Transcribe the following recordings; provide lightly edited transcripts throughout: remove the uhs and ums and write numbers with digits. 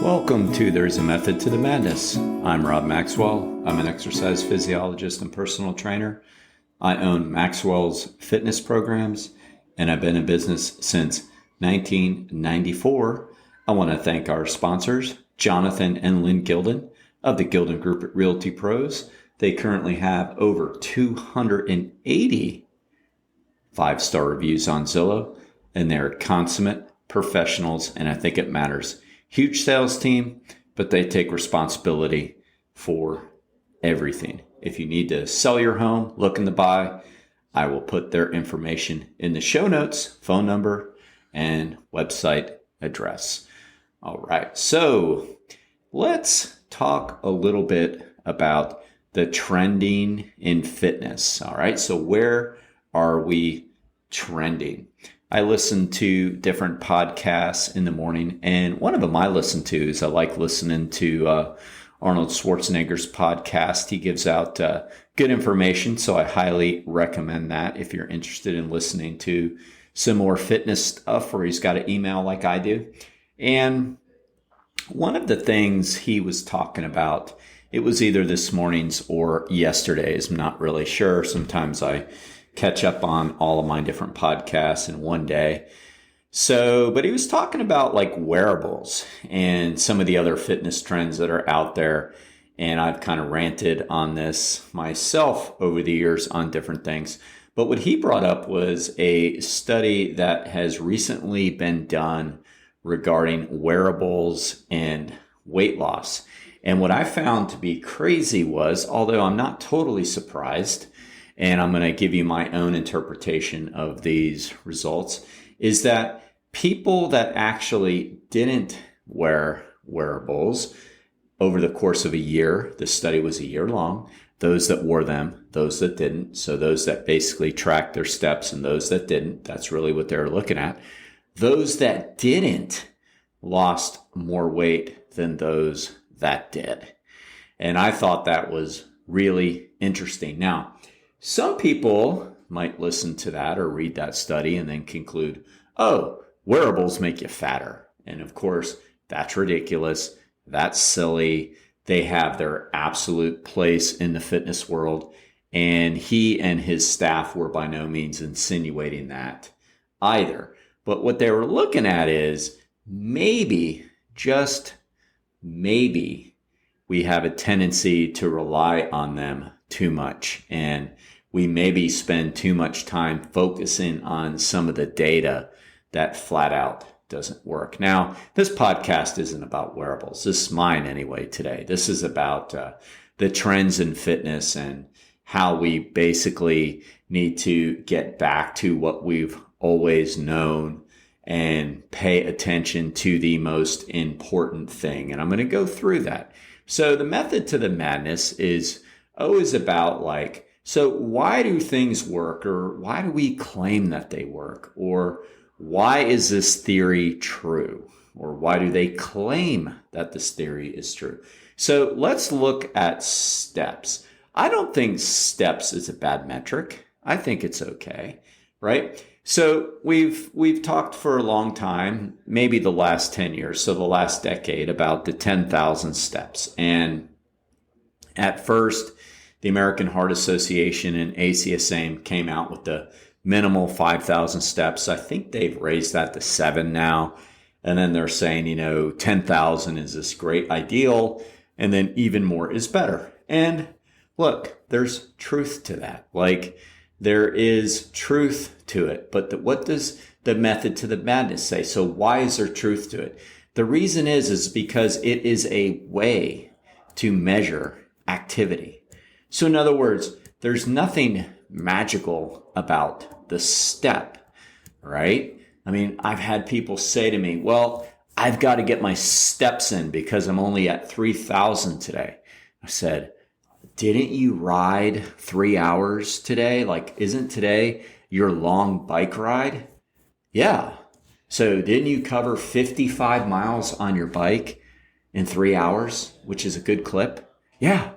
Welcome to There's a Method to the Madness. I'm Rob Maxwell. I'm an exercise physiologist and personal trainer. I own Maxwell's fitness programs, and I've been in business since 1994. I want to thank our sponsors, Jonathan and Lyn Gildon of the Gildon Group at Realty Pros. They currently have over 280 five-star reviews on Zillow, and they're consummate professionals, and I think it matters. Huge sales team, but they take responsibility for everything. If you need to sell your home, looking to buy, I will put their information in the show notes, phone number, and website address. All right, so let's talk a little bit about the trending in fitness. All right, so where are we trending? I listen to different podcasts in the morning, and one of them I listen to is I like listening to Arnold Schwarzenegger's podcast. He gives out good information, so I highly recommend that if you're interested in listening to some more fitness stuff, or he's got an email like I do. And one of the things he was talking about, it was either this morning's or yesterday's, I'm not really sure. Sometimes I catch up on all of my different podcasts in one day. But he was talking about like wearables and some of the other fitness trends that are out there. And I've kind of ranted on this myself over the years on different things. But what he brought up was a study that has recently been done regarding wearables and weight loss. And what I found to be crazy was, although I'm not totally surprised, and I'm going to give you my own interpretation of these results, is that people that actually didn't wear wearables over the course of a year, the study was a year long, those that wore them, those that didn't, so those that basically tracked their steps and those that didn't, that's really what they're looking at. Those that didn't lost more weight than those that did. And I thought that was really interesting. Now, some people might listen to that or read that study and then conclude, oh, wearables make you fatter. And of course, that's ridiculous. That's silly. They have their absolute place in the fitness world. And he and his staff were by no means insinuating that either. But what they were looking at is maybe, just maybe, we have a tendency to rely on them too much. And we maybe spend too much time focusing on some of the data that flat out doesn't work. Now, this podcast isn't about wearables. This is mine anyway today. This is about the trends in fitness and how we basically need to get back to what we've always known and pay attention to the most important thing. And I'm going to go through that. So the method to the madness is always about so why do things work, or why do we claim that they work, or why is this theory true, or why do they claim that this theory is true? So let's look at steps. I don't think steps is a bad metric. I think it's okay, right? So we've talked for a long time, maybe the last 10 years, so the last decade, about the 10,000 steps. And at first, the American Heart Association and ACSA came out with the minimal 5,000 steps. I think they've raised that to 7 now. And then they're saying, 10,000 is this great ideal. And then even more is better. And look, there's truth to that. There is truth to it. But what does the method to the madness say? So why is there truth to it? The reason is because it is a way to measure activity. So in other words, there's nothing magical about the step, right? I mean, I've had people say to me, well, I've got to get my steps in because I'm only at 3,000 today. I said, didn't you ride 3 hours today? Isn't today your long bike ride? Yeah. So didn't you cover 55 miles on your bike in 3 hours, which is a good clip? Yeah.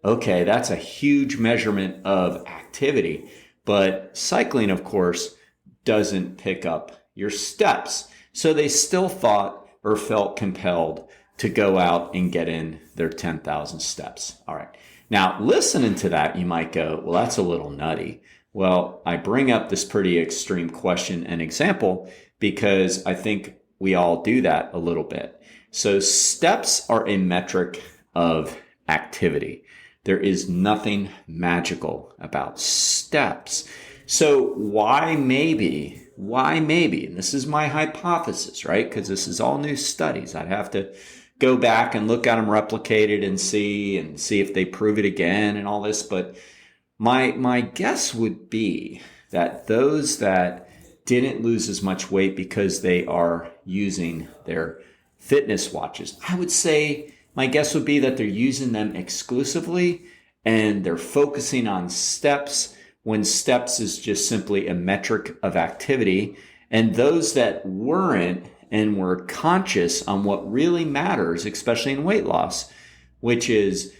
Okay, that's a huge measurement of activity. But cycling, of course, doesn't pick up your steps. So they still thought or felt compelled to go out and get in their 10,000 steps. All right. Now, listening to that, you might go, well, that's a little nutty. Well, I bring up this pretty extreme question and example because I think we all do that a little bit. So steps are a metric of activity. There is nothing magical about steps. So why maybe, and this is my hypothesis, right? Because this is all new studies. I'd have to go back and look at them replicated and see if they prove it again and all this. But my guess would be that those that didn't lose as much weight because they are using their fitness watches, I would say my guess would be that they're using them exclusively and they're focusing on steps when steps is just simply a metric of activity. And those that weren't and were conscious on what really matters, especially in weight loss, which is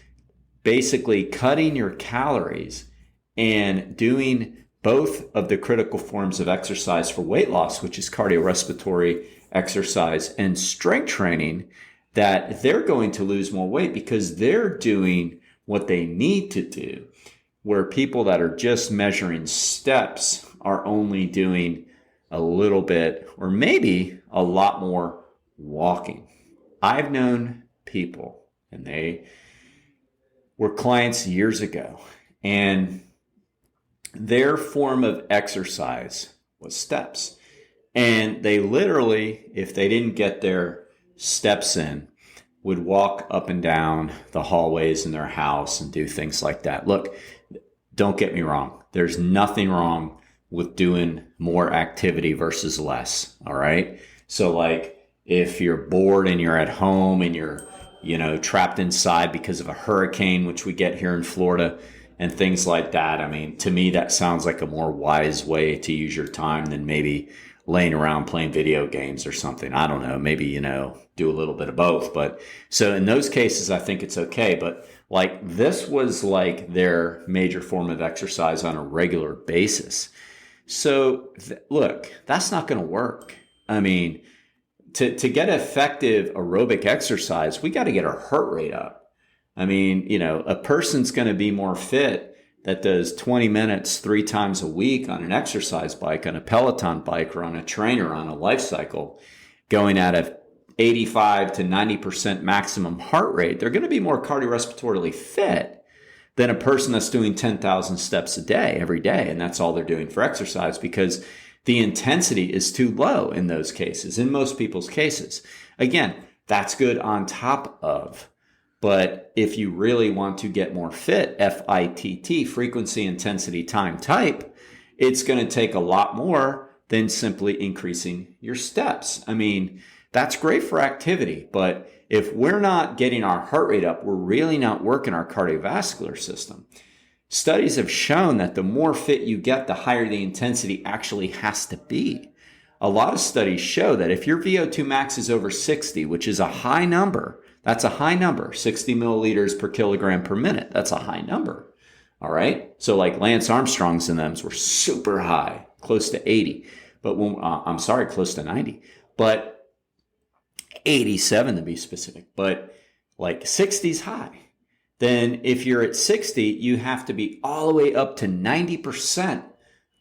basically cutting your calories and doing both of the critical forms of exercise for weight loss, which is cardiorespiratory exercise and strength training, that they're going to lose more weight because they're doing what they need to do, where people that are just measuring steps are only doing a little bit or maybe a lot more walking. I've known people, and they were clients years ago, and their form of exercise was steps. And they literally, if they didn't get their steps in, would walk up and down the hallways in their house and do things like that. Look, don't get me wrong. There's nothing wrong with doing more activity versus less. All right. So like if you're bored and you're at home and you're, trapped inside because of a hurricane, which we get here in Florida and things like that. I mean, to me, that sounds like a more wise way to use your time than maybe laying around playing video games or something. I don't know. Maybe, do a little bit of both. But so in those cases, I think it's okay. But like this was like their major form of exercise on a regular basis. So look, that's not going to work. I mean, to get effective aerobic exercise, we got to get our heart rate up. I mean, a person's going to be more fit that does 20 minutes 3 times a week on an exercise bike, on a Peloton bike, or on a trainer, on a life cycle, going at a 85 to 90% maximum heart rate. They're going to be more cardiorespiratorily fit than a person that's doing 10,000 steps a day every day. And that's all they're doing for exercise because the intensity is too low in those cases, in most people's cases. Again, that's good on top of. But if you really want to get more fit, FITT, frequency, intensity, time, type, it's going to take a lot more than simply increasing your steps. I mean, that's great for activity, but if we're not getting our heart rate up, we're really not working our cardiovascular system. Studies have shown that the more fit you get, the higher the intensity actually has to be. A lot of studies show that if your VO2 max is over 60, which is a high number, that's a high number, 60 milliliters per kilogram per minute. That's a high number. All right. So like Lance Armstrong's and them's were super high, close to 80, but close to 90, but 87 to be specific, but like 60's high. Then if you're at 60, you have to be all the way up to 90%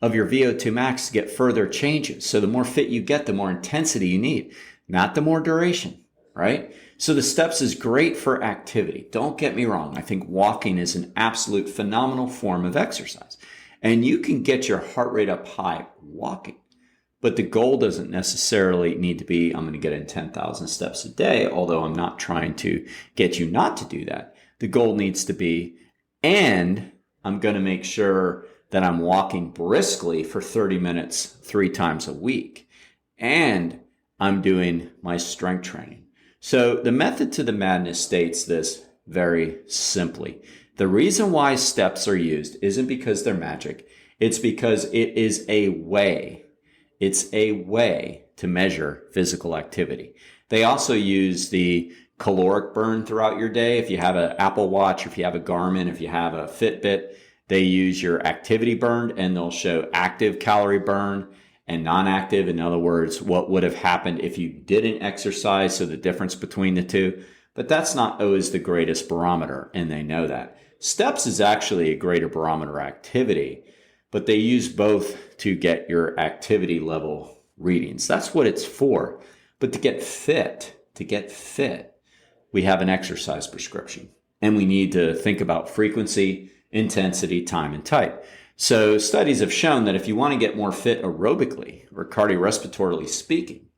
of your VO2 max to get further changes. So the more fit you get, the more intensity you need, not the more duration, right? So the steps is great for activity. Don't get me wrong. I think walking is an absolute phenomenal form of exercise. And you can get your heart rate up high walking. But the goal doesn't necessarily need to be, I'm going to get in 10,000 steps a day, although I'm not trying to get you not to do that. The goal needs to be, and I'm going to make sure that I'm walking briskly for 30 minutes 3 times a week. And I'm doing my strength training. So the method to the madness states this very simply. The reason why steps are used isn't because they're magic. It's because it is a way. It's a way to measure physical activity. They also use the caloric burn throughout your day. If you have an Apple Watch, if you have a Garmin, if you have a Fitbit, they use your activity burn and they'll show active calorie burn and non-active. In other words, what would have happened if you didn't exercise, so the difference between the two. But that's not always the greatest barometer, and they know that. Steps is actually a greater barometer activity, but they use both to get your activity level readings. That's what it's for. But to get fit, we have an exercise prescription, and we need to think about frequency, intensity, time, and type. So studies have shown that if you want to get more fit aerobically or cardiorespiratorily speaking,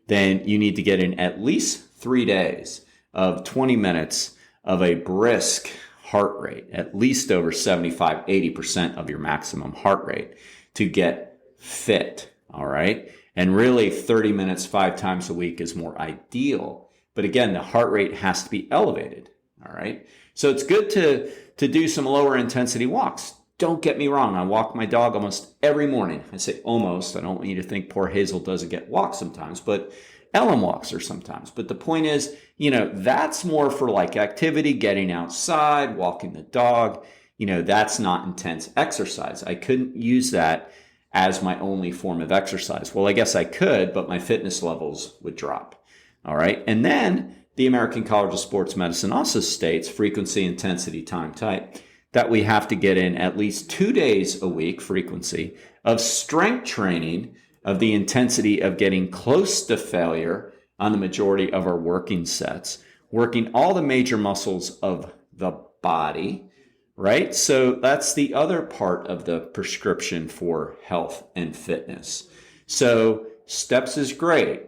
then you need to get in at least 3 days of 20 minutes of a brisk heart rate, at least over 75, 80% of your maximum heart rate to get fit, all right? And really 30 minutes 5 times a week is more ideal. But again, the heart rate has to be elevated, all right? So it's good to do some lower intensity walks. Don't get me wrong. I walk my dog almost every morning. I say almost. I don't want you to think poor Hazel doesn't get walks sometimes, but Ellen walks her sometimes. But the point is, that's more for like activity, getting outside, walking the dog. That's not intense exercise. I couldn't use that as my only form of exercise. Well, I guess I could, but my fitness levels would drop. All right. And then the American College of Sports Medicine also states frequency, intensity, time, type, that we have to get in at least 2 days a week, frequency, of strength training of the intensity of getting close to failure on the majority of our working sets, working all the major muscles of the body, right? So that's the other part of the prescription for health and fitness. So steps is great,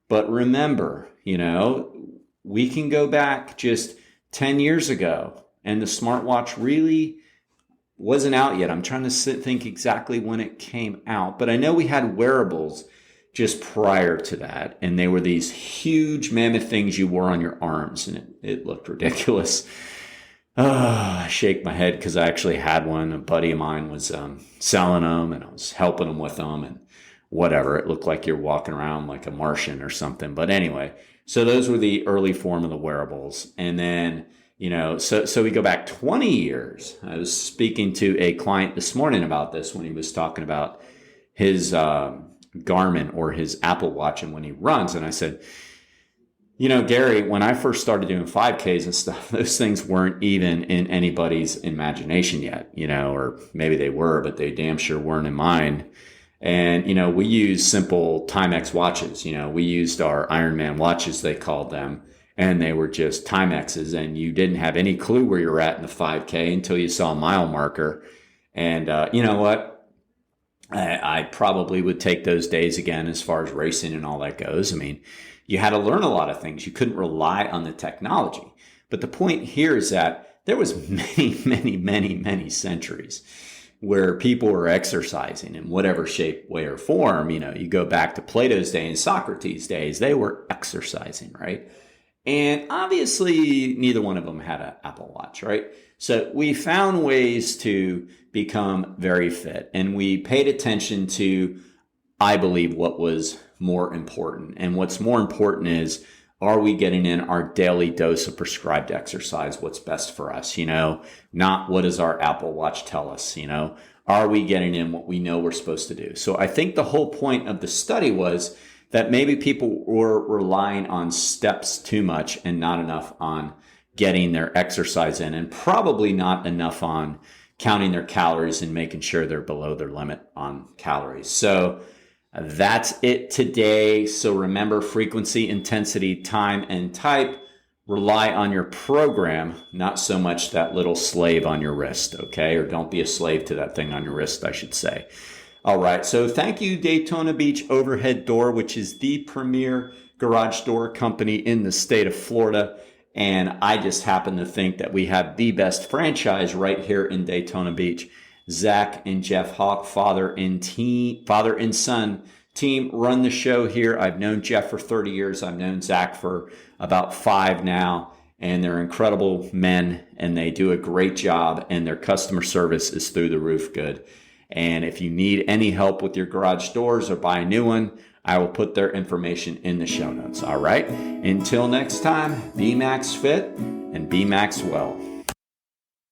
but remember, we can go back just 10 years ago and the smartwatch really wasn't out yet. I'm trying to think exactly when it came out, but I know we had wearables just prior to that, and they were these huge mammoth things you wore on your arms, and it looked ridiculous. I shake my head because I actually had one. A buddy of mine was selling them, and I was helping him with them, and whatever. It looked like you're walking around like a Martian or something. But anyway, so those were the early form of the wearables. And then, so we go back 20 years. I was speaking to a client this morning about this when he was talking about his Garmin or his Apple Watch and when he runs. And I said, Gary, when I first started doing 5Ks and stuff, those things weren't even in anybody's imagination yet, or maybe they were, but they damn sure weren't in mine. And, we use simple Timex watches. We used our Ironman watches, they called them, and they were just Timexes. And you didn't have any clue where you're at in the 5K until you saw a mile marker. And you know what? I probably would take those days again as far as racing and all that goes. I mean, you had to learn a lot of things. You couldn't rely on the technology. But the point here is that there was many centuries where people were exercising in whatever shape, way, or form. You go back to Plato's day and Socrates' days, they were exercising, right? And obviously, neither one of them had an Apple Watch, right? So we found ways to become very fit, and we paid attention to, I believe, what was more important. And what's more important is, are we getting in our daily dose of prescribed exercise? What's best for us? Not what does our Apple Watch tell us? Are we getting in what we know we're supposed to do? So I think the whole point of the study was that maybe people were relying on steps too much and not enough on getting their exercise in, and probably not enough on counting their calories and making sure they're below their limit on calories. So that's it today. So remember, frequency, intensity, time, and type. Rely on your program, not so much that little slave on your wrist, okay? Or don't be a slave to that thing on your wrist, I should say. All right, so thank you, Daytona Beach Overhead Door, which is the premier garage door company in the state of Florida. And I just happen to think that we have the best franchise right here in Daytona Beach. Zach and Jeff Hawk, father and son team, run the show here. I've known Jeff for 30 years. I've known Zach for about 5 now. And they're incredible men, and they do a great job, and their customer service is through the roof good. And if you need any help with your garage doors or buy a new one, I will put their information in the show notes. All right. Until next time, be Max Fit and be Max Well.